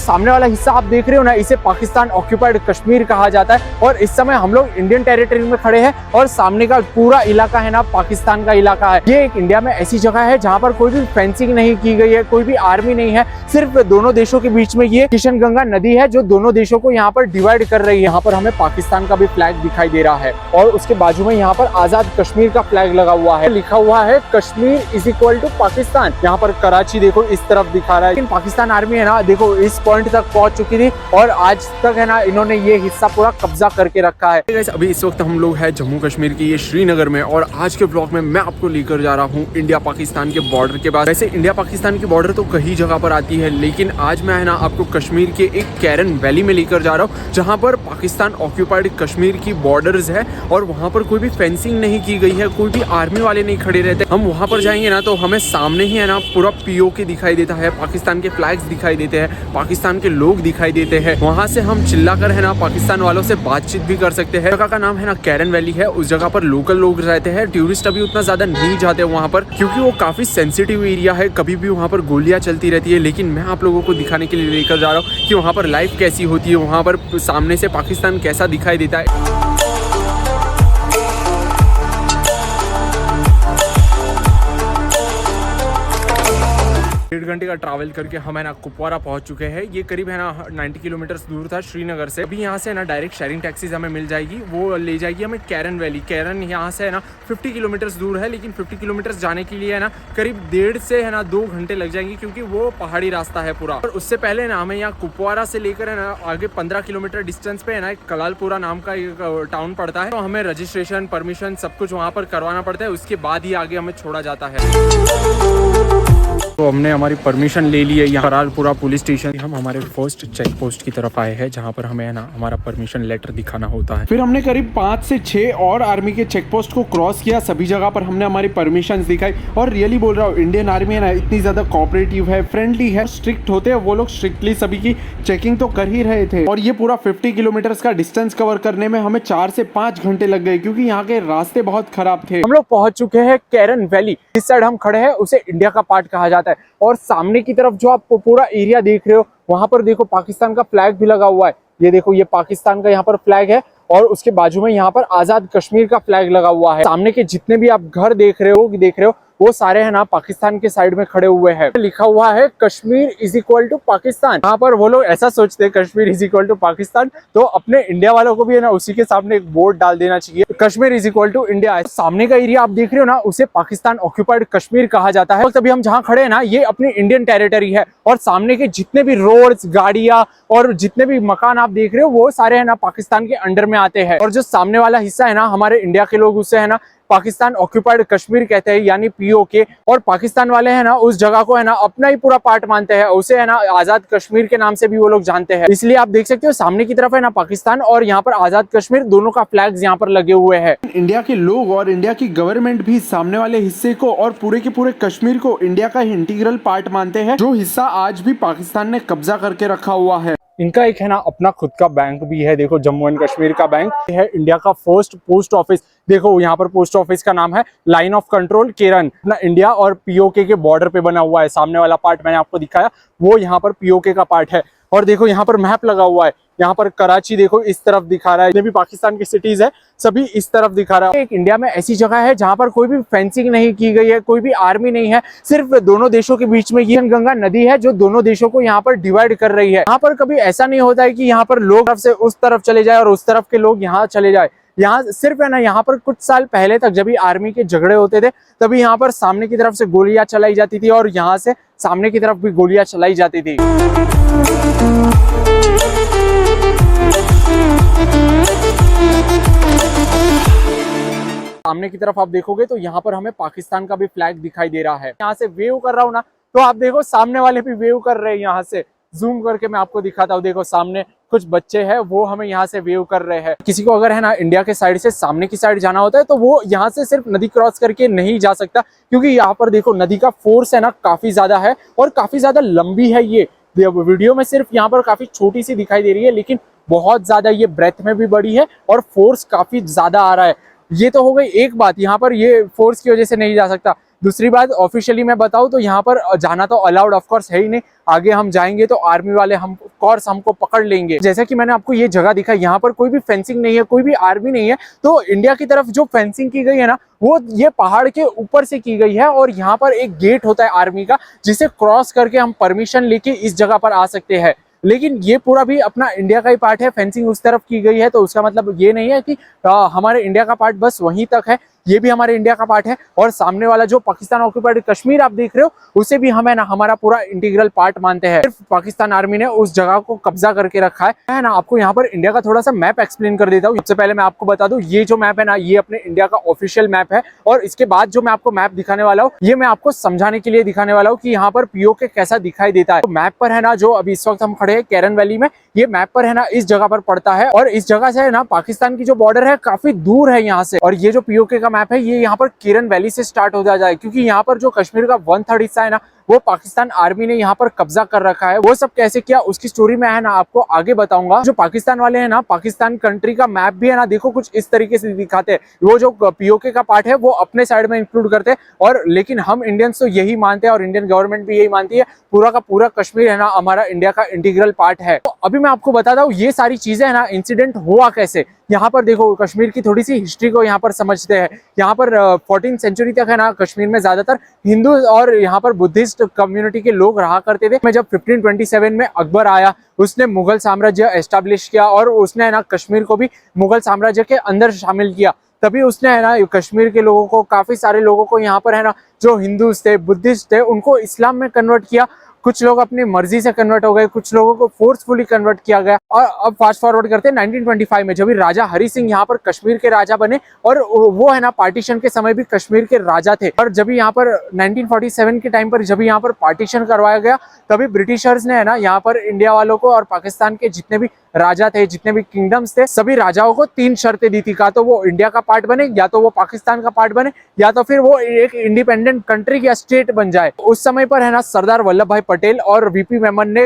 सामने वाला हिस्सा आप देख रहे हो ना, इसे पाकिस्तान ऑक्यूपाइड कश्मीर कहा जाता है। और इस समय हम लोग इंडियन टेरिटरी में खड़े हैं और सामने का पूरा इलाका है ना पाकिस्तान का इलाका है। ये एक इंडिया में ऐसी जगह है जहाँ पर कोई भी फेंसिंग नहीं की गई है, कोई भी आर्मी नहीं है, सिर्फ दोनों देशों के बीच में ये किशन गंगा नदी है जो दोनों देशों को यहाँ पर डिवाइड कर रही है। यहाँ पर हमें पाकिस्तान का भी फ्लैग दिखाई दे रहा है और उसके बाजू में यहाँ पर आजाद कश्मीर का फ्लैग लगा हुआ है, लिखा हुआ है Kashmir is equal to Pakistan. यहाँ पर कराची देखो इस तरफ दिखा रहा है, लेकिन पाकिस्तान आर्मी है ना देखो इस पॉइंट तक पहुंच चुकी थी और आज तक है ना इन्होंने ये हिस्सा पूरा कब्जा करके रखा है। अभी इस वक्त हम लोग हैं जम्मू कश्मीर के ये श्रीनगर में और आज के ब्लॉग में मैं आपको लेकर जा रहा हूँ इंडिया पाकिस्तान के बॉर्डर के पास। वैसे इंडिया पाकिस्तान की बॉर्डर तो कई जगह पर आती है, लेकिन आज मैं है ना आपको कश्मीर के एक कैरन वैली में लेकर जा रहा हूँ जहाँ पर पाकिस्तान ऑक्यूपाइड कश्मीर की बॉर्डर्स है और वहाँ पर कोई भी फेंसिंग नहीं की गई है, कोई भी आर्मी वाले नहीं खड़े रहते। हम वहाँ पर जाएंगे ना तो हमें सामने ही है ना पूरा पीओके दिखाई देता है, पाकिस्तान के फ्लैग्स दिखाई देते हैं, पाकिस्तान के लोग दिखाई देते हैं। वहाँ से हम चिल्लाकर है ना पाकिस्तान वालों से बातचीत भी कर सकते हैं। जगह का नाम है ना कैरन वैली है। उस जगह पर लोकल लोग रहते हैं, टूरिस्ट अभी उतना ज्यादा नहीं जाते वहाँ पर क्योंकि वो काफी सेंसिटिव एरिया है, कभी भी वहाँ पर गोलियां चलती रहती है। लेकिन मैं आप लोगों को दिखाने के लिए लेकर जा रहा हूँ कि वहाँ पर लाइफ कैसी होती है, वहाँ पर सामने से पाकिस्तान कैसा दिखाई देता है। 1.5 घंटे का ट्रैवल करके हम है ना कुपवारा पहुंच चुके हैं। ये करीब है ना 90 किलोमीटर दूर था श्रीनगर से। अभी यहाँ से ना डायरेक्ट शेयरिंग टैक्सीज हमें मिल जाएगी, वो ले जाएगी हमें कैरन वैली। कैरन यहाँ से है ना 50 किलोमीटर दूर है, लेकिन 50 किलोमीटर जाने के लिए है ना करीब 1.5 से है ना 2 घंटे लग जाएंगे क्योंकि वो पहाड़ी रास्ता है पूरा। और उससे पहले ना हमें यहाँ कुपवारा से लेकर है ना आगे 15 किलोमीटर डिस्टेंस पे है ना कलालपुरा नाम का एक टाउन पड़ता है, तो हमें रजिस्ट्रेशन परमिशन सब कुछ वहाँ पर करवाना पड़ता है, उसके बाद ही आगे हमें छोड़ा जाता है। तो हमने हमारी परमिशन ले ली है यहाँ कलालपुरा पुलिस स्टेशन। हम हमारे फर्स्ट चेक पोस्ट की तरफ आए हैं जहाँ पर हमें है ना हमारा परमिशन लेटर दिखाना होता है। फिर हमने करीब 5 से 6 और आर्मी के चेक पोस्ट को क्रॉस किया, सभी जगह पर हमने हमारी परमिशन दिखाई। और रियली बोल रहा हूँ इंडियन आर्मी है ना इतनी ज्यादा कोऑपरेटिव है, फ्रेंडली है, स्ट्रिक्ट होते हैं वो लोग, स्ट्रिक्टली सभी की चेकिंग तो कर ही रहे थे। और ये पूरा 50 किलोमीटर का डिस्टेंस कवर करने में हमें 4 से 5 घंटे लग गए क्योंकि यहाँ के रास्ते बहुत खराब थे। हम लोग पहुंच चुके हैं कैरन वैली। इस साइड हम खड़े हैं उसे इंडिया का पार्ट कहा जाता है और सामने की तरफ जो आप पूरा एरिया देख रहे हो वहां पर देखो पाकिस्तान का फ्लैग भी लगा हुआ है। ये देखो ये पाकिस्तान का यहाँ पर फ्लैग है और उसके बाजू में यहाँ पर आजाद कश्मीर का फ्लैग लगा हुआ है। सामने के जितने भी आप घर देख रहे हो वो सारे है ना पाकिस्तान के साइड में खड़े हुए हैं। लिखा हुआ है Kashmir is equal to Pakistan. यहाँ पर वो लोग ऐसा सोचते हैं Kashmir is equal to Pakistan, तो अपने इंडिया वालों को भी है ना उसी के सामने एक बोर्ड डाल देना चाहिए, Kashmir is equal to India. सामने का एरिया आप देख रहे हो ना उसे पाकिस्तान ऑक्यूपाइड कश्मीर कहा जाता है। तभी हम जहाँ खड़े हैं ना ये अपनी इंडियन टेरिटरी है और सामने के जितने भी रोड्स, गाड़ियां और जितने भी मकान आप देख रहे हो वो सारे है ना पाकिस्तान के अंडर में आते हैं। और जो सामने वाला हिस्सा है ना हमारे इंडिया के लोग उसे है ना पाकिस्तान ऑक्यूपाइड कश्मीर कहते हैं यानी पीओके। और पाकिस्तान वाले है ना उस जगह को है ना अपना ही पूरा पार्ट मानते हैं, उसे है ना आजाद कश्मीर के नाम से भी वो लोग जानते हैं। इसलिए आप देख सकते हो सामने की तरफ है ना पाकिस्तान और यहाँ पर आजाद कश्मीर, दोनों का फ्लैग्स यहाँ पर लगे हुए हैं। इंडिया के लोग और इंडिया की गवर्नमेंट भी सामने वाले हिस्से को और पूरे के पूरे कश्मीर को इंडिया का इंटीग्रल पार्ट मानते हैं, जो हिस्सा आज भी पाकिस्तान ने कब्जा करके रखा हुआ है। इनका एक है ना अपना खुद का बैंक भी है, देखो जम्मू एंड कश्मीर का बैंक है। इंडिया का फर्स्ट पोस्ट ऑफिस, देखो यहाँ पर पोस्ट ऑफिस का नाम है लाइन ऑफ कंट्रोल केरन। अपना इंडिया और पीओके के बॉर्डर पे बना हुआ है। सामने वाला पार्ट मैंने आपको दिखाया वो यहाँ पर पीओके का पार्ट है। और देखो यहाँ पर मैप लगा हुआ है, यहाँ पर कराची देखो इस तरफ दिखा रहा है, जितने भी पाकिस्तान की सिटीज है सभी इस तरफ दिखा रहा है। एक इंडिया में ऐसी जगह है जहाँ पर कोई भी फेंसिंग नहीं की गई है, कोई भी आर्मी नहीं है, सिर्फ दोनों देशों के बीच में ये गंगा नदी है जो दोनों देशों को यहाँ पर डिवाइड कर रही है। यहाँ पर कभी ऐसा नहीं होता है कि यहाँ पर लोग से उस तरफ चले जाए और उस तरफ के लोग यहाँ चले जाए। यहाँ सिर्फ है ना यहाँ पर कुछ साल पहले तक जब भी आर्मी के झगड़े होते थे तभी यहाँ पर सामने की तरफ से गोलियां चलाई जाती थी और यहाँ से सामने की तरफ भी गोलियां चलाई जाती थी। सामने की तरफ आप देखोगे तो यहाँ पर हमें पाकिस्तान का भी फ्लैग दिखाई दे रहा है। यहाँ से वेव कर रहा हूँ ना तो आप देखो सामने वाले भी वेव कर रहे हैं। यहाँ से जूम करके मैं आपको दिखाता हूँ, देखो सामने कुछ बच्चे हैं वो हमें यहाँ से वेव कर रहे हैं। किसी को अगर है ना इंडिया के साइड से सामने की साइड जाना होता है तो वो यहाँ से सिर्फ नदी क्रॉस करके नहीं जा सकता क्योंकि यहाँ पर देखो नदी का फोर्स है ना काफी ज्यादा है और काफी ज्यादा लंबी है। ये वीडियो में सिर्फ यहाँ पर काफी छोटी सी दिखाई दे रही है, लेकिन बहुत ज्यादा ये ब्रेथ में भी बड़ी है और फोर्स काफी ज्यादा आ रहा है। ये तो हो गई एक बात, यहाँ पर ये फोर्स की वजह से नहीं जा सकता। दूसरी बात ऑफिशियली मैं बताऊं तो यहाँ पर जाना तो अलाउड ऑफ कोर्स है ही नहीं। आगे हम जाएंगे तो आर्मी वाले हम ऑफ कोर्स हमको पकड़ लेंगे। जैसा कि मैंने आपको ये जगह दिखा, यहाँ पर कोई भी फेंसिंग नहीं है, कोई भी आर्मी नहीं है। तो इंडिया की तरफ जो फेंसिंग की गई है ना, वो ये पहाड़ के ऊपर से की गई है और यहाँ पर एक गेट होता है आर्मी का, जिसे क्रॉस करके हम परमिशन लेके इस जगह पर आ सकते हैं। लेकिन ये पूरा भी अपना इंडिया का ही पार्ट है। फेंसिंग उस तरफ की गई है तो उसका मतलब ये नहीं है कि हमारे इंडिया का पार्ट बस वहीं तक है, ये भी हमारे इंडिया का पार्ट है। और सामने वाला जो पाकिस्तान ऑक्यूपाइड कश्मीर आप देख रहे हो, उसे भी हमें ना हमारा पूरा इंटीग्रल पार्ट मानते हैं। सिर्फ पाकिस्तान आर्मी ने उस जगह को कब्जा करके रखा है ना। आपको यहाँ पर इंडिया का थोड़ा सा मैप एक्सप्लेन कर देता हूँ। सबसे पहले मैं आपको बता दूं, ये जो मैप है ना, ये अपने इंडिया का ऑफिशियल मैप है। और इसके बाद जो मैं आपको मैप दिखाने वाला हूँ, ये मैं आपको समझाने के लिए दिखाने वाला हूँ कि यहाँ पर पीओके कैसा दिखाई देता है। तो मैप पर है ना, जो अभी इस वक्त हम खड़े हैं कैरन वैली में, ये मैप पर है ना इस जगह पर पड़ता है। और इस जगह से है ना पाकिस्तान की जो बॉर्डर है काफी दूर है यहाँ से। और ये जो पीओके का मैप है, ये यहाँ पर केरन वैली से स्टार्ट हो जाता है, क्योंकि यहाँ पर जो कश्मीर का 1/3 हिस्सा है ना, वो पाकिस्तान आर्मी ने यहाँ पर कब्जा कर रखा है। वो सब कैसे किया उसकी स्टोरी मैं है ना आपको आगे बताऊंगा। जो पाकिस्तान वाले हैं ना, पाकिस्तान कंट्री का मैप भी है ना, देखो कुछ इस तरीके से दिखाते हैं। वो जो पीओके का पार्ट है वो अपने साइड में इंक्लूड करते हैं, और लेकिन हम इंडियंस तो यही मानते हैं और इंडियन गवर्नमेंट भी यही मानती है, पूरा का पूरा कश्मीर है ना हमारा इंडिया का इंटीग्रल पार्ट है। तो अभी मैं आपको बताता हूँ ये सारी चीजें है ना, इंसिडेंट हुआ कैसे। यहाँ पर देखो कश्मीर की थोड़ी सी हिस्ट्री को यहाँ पर समझते हैं। यहाँ पर 14th सेंचुरी तक है ना कश्मीर में ज्यादातर हिंदू और यहाँ पर बुद्धिस्ट कम्युनिटी के लोग रहा करते थे। मैं जब 1527 में अकबर आया, उसने मुगल साम्राज्य एस्टेब्लिश किया और उसने है ना कश्मीर को भी मुगल साम्राज्य के अंदर शामिल किया। तभी उसने है ना कश्मीर के लोगों को, काफी सारे लोगों को यहाँ पर है ना, जो हिंदूज थे, बुद्धिस्ट थे, उनको इस्लाम में कन्वर्ट किया। कुछ लोग अपनी मर्जी से कन्वर्ट हो गए, कुछ लोगों को फोर्सफुली कन्वर्ट किया गया। और अब फास्ट फॉरवर्ड करते हैं 1925 में, जब राजा हरि सिंह यहाँ पर कश्मीर के राजा बने, और वो है ना पार्टीशन के समय भी कश्मीर के राजा थे। और जब यहाँ पर 1947 के टाइम पर जब यहाँ पर पार्टीशन करवाया गया, तभी ब्रिटिशर्स ने है ना यहाँ पर इंडिया वालों को और पाकिस्तान के जितने भी राजा थे, जितने भी किंगडम्स थे, सभी राजाओं को 3 शर्तें दी थी। का तो वो इंडिया का पार्ट बने, या तो वो पाकिस्तान का पार्ट बने, या तो फिर वो एक इंडिपेंडेंट कंट्री या स्टेट बन जाए। उस समय पर है ना सरदार वल्लभ भाई पटेल और वीपी मेमन ने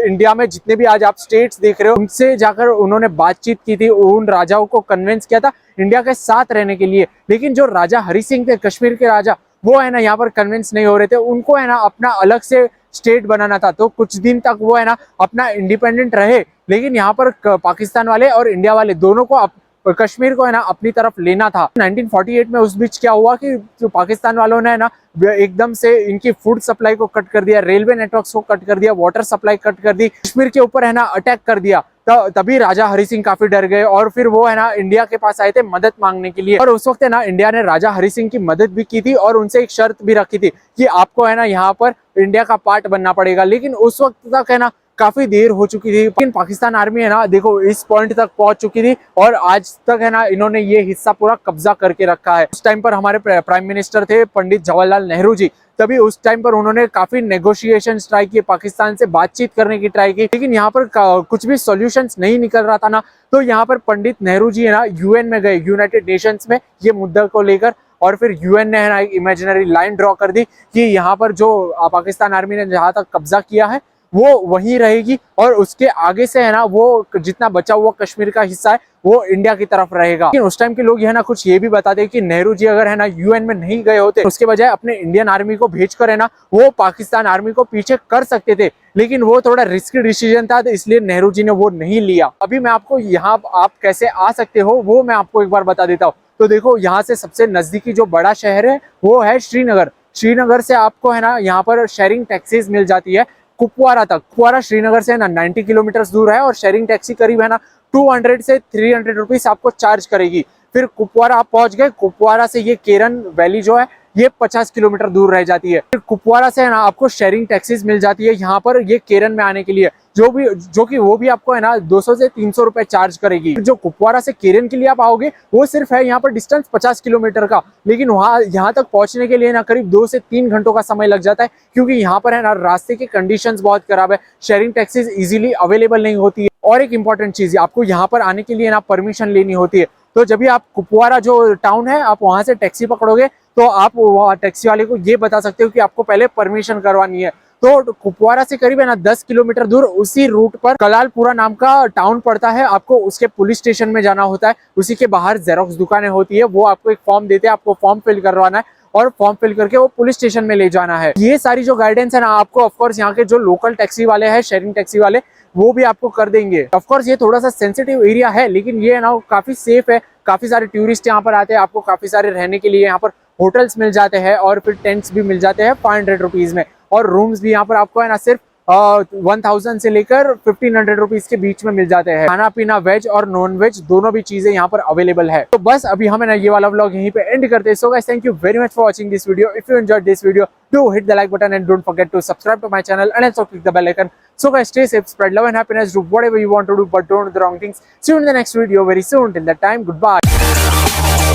इंडिया में जितने भी आज आप स्टेट्स देख रहे हो, उनसे जाकर उन्होंने बातचीत की थी, उन राजाओं को कन्विंस किया था इंडिया के साथ रहने के लिए। लेकिन जो राजा हरि सिंह थे, कश्मीर के राजा, वो है ना यहाँ पर कन्विंस नहीं हो रहे थे। उनको है ना अपना अलग से स्टेट बनाना था। तो कुछ दिन तक वो है ना अपना इंडिपेंडेंट रहे, लेकिन यहाँ पर पाकिस्तान वाले और इंडिया वाले दोनों को कश्मीर को है ना अपनी तरफ लेना था। 1948 में उस बीच क्या हुआ कि जो पाकिस्तान वालों ने है ना एकदम से इनकी फूड सप्लाई को कट कर दिया, रेलवे नेटवर्क्स को कट कर दिया, वाटर सप्लाई कट कर दी, कश्मीर के ऊपर है ना अटैक कर दिया। तभी राजा हरि सिंह काफी डर गए और फिर वो है ना इंडिया के पास आए थे मदद मांगने के लिए। और उस वक्त है ना इंडिया ने राजा हरि सिंह की मदद भी की थी और उनसे एक शर्त भी रखी थी कि आपको है ना यहाँ पर इंडिया का पार्ट बनना पड़ेगा। लेकिन उस वक्त तक है ना काफी देर हो चुकी थी, लेकिन पाकिस्तान आर्मी है ना देखो इस पॉइंट तक पहुंच चुकी थी और आज तक है ना इन्होंने ये हिस्सा पूरा कब्जा करके रखा है। उस टाइम पर हमारे प्राइम मिनिस्टर थे पंडित जवाहरलाल नेहरू जी। तभी उस टाइम पर उन्होंने काफी नेगोशिएशन ट्राई किए, पाकिस्तान से बातचीत करने की ट्राई की, लेकिन यहाँ पर कुछ भी सॉल्यूशंस नहीं निकल रहा था ना। तो यहाँ पर पंडित नेहरू जी है ना यूएन में गए, यूनाइटेड नेशंस में, ये मुद्दा को लेकर। और फिर यूएन ने है ना एक इमेजिनरी लाइन ड्रॉ कर दी कि यहाँ पर जो पाकिस्तान आर्मी ने जहाँ तक कब्जा किया है वो वहीं रहेगी, और उसके आगे से है ना वो जितना बचा हुआ कश्मीर का हिस्सा है वो इंडिया की तरफ रहेगा। लेकिन उस टाइम के लोग है ना कुछ ये भी बताते कि नेहरू जी अगर है ना यूएन में नहीं गए होते, उसके बजाय अपने इंडियन आर्मी को भेजकर है ना वो पाकिस्तान आर्मी को पीछे कर सकते थे। लेकिन वो थोड़ा रिस्की डिसीजन था, तो इसलिए नेहरू जी ने वो नहीं लिया। अभी मैं आपको यहाँ आप कैसे आ सकते हो वो मैं आपको एक बार बता देता हूँ। तो देखो यहाँ से सबसे नजदीकी जो बड़ा शहर है वो है श्रीनगर। श्रीनगर से आपको है ना यहाँ पर शेयरिंग टैक्सीज मिल जाती है कुपवारा तक। कुपवारा श्रीनगर से है ना 90 किलोमीटर दूर है और शेयरिंग टैक्सी करीब है ना 200 से 300 रुपीज आपको चार्ज करेगी। फिर कुपवारा आप पहुंच गए। कुपवारा से ये केरन वैली जो है ये 50 किलोमीटर दूर रह जाती है। फिर कुपवारा से है ना आपको शेयरिंग टैक्सीज मिल जाती है यहाँ पर ये केरन में आने के लिए, जो कि वो भी आपको है ना 200 से 300 रुपए चार्ज करेगी। जो कुपवारा से केरन के लिए आप आओगे वो सिर्फ है यहाँ पर डिस्टेंस 50 किलोमीटर का, लेकिन वहाँ यहाँ तक पहुंचने के लिए ना करीब 2 से 3 घंटों का समय लग जाता है, क्योंकि यहाँ पर है ना रास्ते की कंडीशंस बहुत खराब है, शेयरिंग टैक्सीज इजीली अवेलेबल नहीं होती है। और एक इंपॉर्टेंट चीज, आपको यहाँ पर आने के लिए ना परमिशन लेनी होती है। तो जब भी आप कुपवारा जो टाउन है आप वहां से टैक्सी पकड़ोगे तो आप टैक्सी वाले को ये बता सकते हो कि आपको पहले परमिशन करवानी है। तो कुपवारा से करीब है ना 10 किलोमीटर दूर उसी रूट पर कलालपुरा नाम का टाउन पड़ता है। आपको उसके पुलिस स्टेशन में जाना होता है, उसी के बाहर जेरोक्स दुकानें होती है, वो आपको एक फॉर्म देते हैं, आपको फॉर्म फिल करवाना है और फॉर्म फिल करके वो पुलिस स्टेशन में ले जाना है। ये सारी जो गाइडेंस है ना आपको ऑफकोर्स यहाँ के जो लोकल टैक्सी वाले हैं, शेयरिंग टैक्सी वाले, वो भी आपको कर देंगे। ऑफकोर्स ये थोड़ा सा सेंसिटिव एरिया है, लेकिन ये ना काफी सेफ है। काफी सारे टूरिस्ट यहाँ पर आते हैं, आपको काफी सारे रहने के लिए यहाँ पर होटल्स मिल जाते हैं और फिर टेंट्स भी मिल जाते हैं 500 रुपीज में। और रूम्स भी यहाँ पर आपको है ना सिर्फ 1000 से लेकर 1500 रुपीज के बीच में मिल जाते हैं। खाना पीना वेज और नॉन वेज दोनों भी चीजें यहाँ पर अवेलेबल है। तो बस अभी हमें ना ये वाला व्लॉग यहीं पे एंड करते हैं। So guys, thank you very much for watching this video. If you enjoyed this video, do hit the like button and don't forget to subscribe to my channel and also click the bell icon. So guys, stay safe, spread love and happiness, do whatever you want to do, but don't do the wrong things. See you in the next video very soon. Till that time, goodbye.